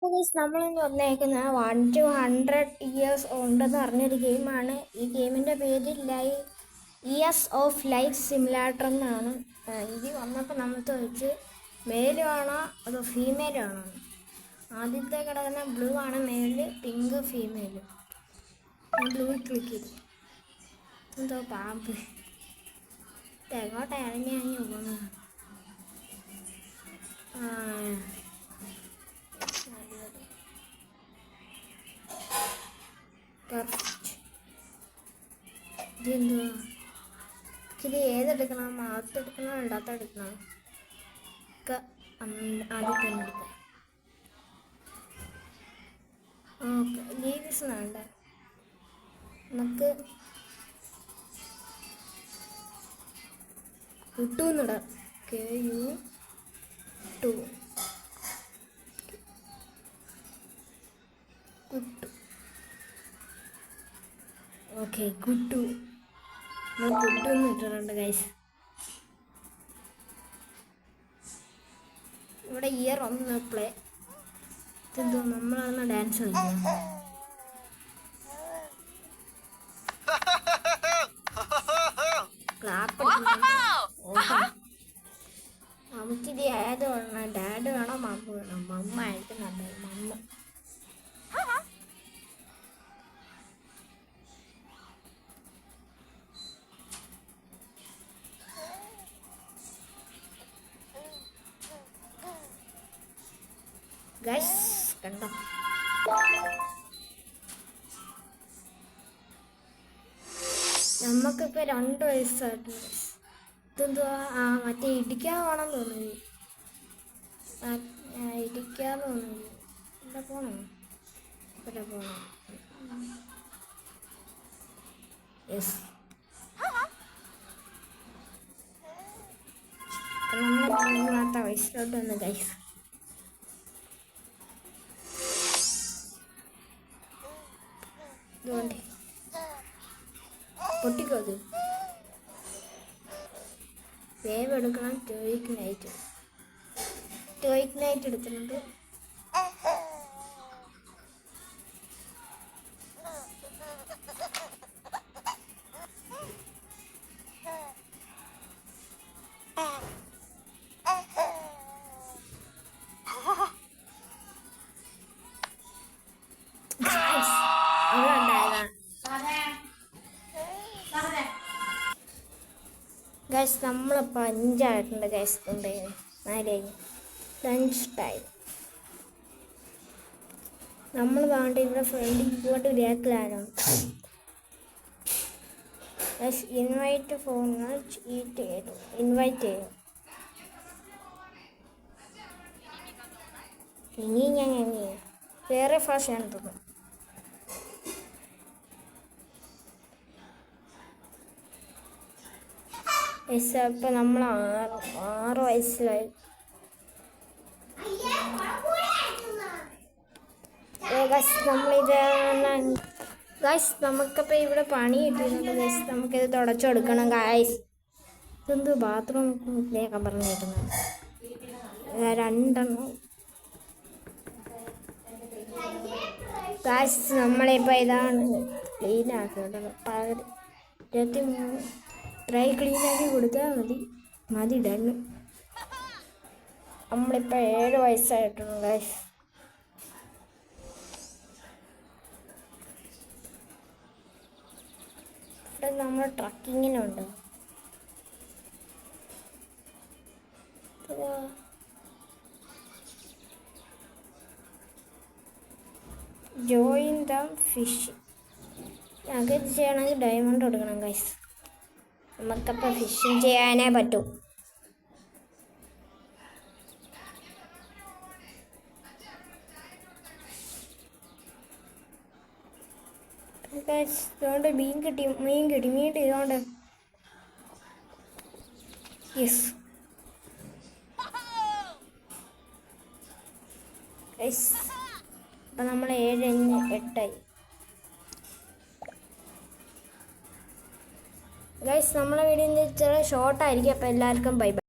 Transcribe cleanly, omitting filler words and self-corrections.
നമ്മളിന്ന് വന്നേക്കുന്ന 1 to 100 years ഉണ്ടെന്ന് പറഞ്ഞൊരു ഗെയിമാണ്. ഈ ഗെയിമിൻ്റെ പേര് ഇയേഴ്സ് ഓഫ് ലൈഫ് സിമുലേറ്റർ എന്നാണ്. ഇത് വന്നപ്പോൾ നമുക്ക് വെച്ച് മെയിലും ആണോ അതോ ഫീമെയിലും ആണോ? ആദ്യത്തെ കിടക്കുന്ന ബ്ലൂ ആണ് mail, pink female. Blue click ചെയ്തു. എന്തോ പാമ്പ് എങ്ങോട്ടാ ഇറങ്ങി പോകുന്നു. ഇതെന്തുവാ? ഇത് ഏതെടുക്കണം? അകത്തെടുക്കണോ ഇടാത്തെടുക്കണം? ഒക്കെ ആദ്യം തന്നെ എടുക്കാം. ഓക്കെ, ലീവ്സ് വേണ്ട. നമുക്ക് കുട്ടൂന്നിടാം. KU2 കുട്ടു. ഓക്കെ, കുട്ടു. നമ്മൾ കുട്ടൂന്ന് ഇട്ടിട്ടുണ്ട് ഗൈസ്. ഇവിടെ ഇയർ 1 പ്ലേ. ഇതെന്തോ നമ്മളാണ് ഡാൻസ് കളിക്കുന്നത്. ക്ലാപ്പ് നമുക്കിത് ഏത് വേണം? ഡാഡ് വേണോ മമ്മ വേണോ? മമ്മ ആയിരിക്കും നല്ലത്. മമ്മ. ഗൈസ് കണ്ടോ? നമുക്കിപ്പോൾ 2 വയസ്സായിട്ടുണ്ട്. ഇതെന്തുവാ? മറ്റേ ഇടിക്കാൻ വേണം തോന്നുന്നു. ഇടിക്കാന്ന് തോന്നുന്നു. ഇവിടെ പോണോ? ഇവിടെ പോണോ? യെസ്. നമ്മൾ വയസ്സിലോട്ട് വന്ന് ഗൈസ്. ഇതുകൊണ്ട് പൊട്ടിക്കോ. അത് വേവ് എടുക്കണം. ടോയിക് നൈറ്റ് എടുത്തിട്ടുണ്ട്. ഗൈസ് നമ്മളിപ്പോൾ 5 ആയിട്ടുണ്ട് ഗൈസ്. കൊണ്ടുപോയി 4 ലഞ്ച് ടൈം. നമ്മൾ വേണ്ട ഇവിടെ ഫ്രണ്ടിൽ പോയിട്ട് ഗ്രേക്കിലാണോ? ഗൈസ് ഇൻവൈറ്റ് ഫോണുകൾ ഇൻവൈറ്റ് ചെയ്യും. ഇനി ഞാൻ എങ്ങനെയാണ്? വേറെ ഭാഷയാണ് തോന്നുന്നു. ഇപ്പം നമ്മൾ 6 വയസ്സിലായി. ഗൈസ് നമുക്കപ്പോൾ ഇവിടെ പണി കിട്ടിയിട്ടുണ്ട് ഗൈസ്. നമുക്കിത് തുടച്ചെടുക്കണം ഗൈസ്. ഇതെന്ത് ബാത്റൂം ക്ലീനൊക്കെ പറഞ്ഞിരിക്കുന്നത്? 2 ഗൈസ് നമ്മളിപ്പോൾ ഇതാണ് ക്ലീനാക്കുന്നത്. 23 ഡ്രൈ ക്ലീനാക്കി കൊടുത്താൽ മതി ഡണ്ണ്. നമ്മളിപ്പോൾ 7 വയസ്സായിട്ടുണ്ട് ഗൈസ്. ഇവിടെ നമ്മൾ ട്രക്കിങ്ങിനുണ്ട്. Join the fish. ഞങ്ങൾക്ക് ഇത് ചെയ്യണമെങ്കിൽ ഡയമണ്ട് കൊടുക്കണം ഗൈസ്. നമുക്കപ്പോൾ ഫിഷിങ് ചെയ്യാനേ പറ്റൂ. ഇതുകൊണ്ട് മീൻ കിട്ടി. ഇതുകൊണ്ട് യെസ് ഗൈസ്. അപ്പം നമ്മൾ 7, 8 ഗൈസ്. നമ്മളെ വീഡിയോ ഇച്ചിരി ഷോർട്ടായിരിക്കും. അപ്പോൾ എല്ലാവർക്കും ബൈ ബൈ.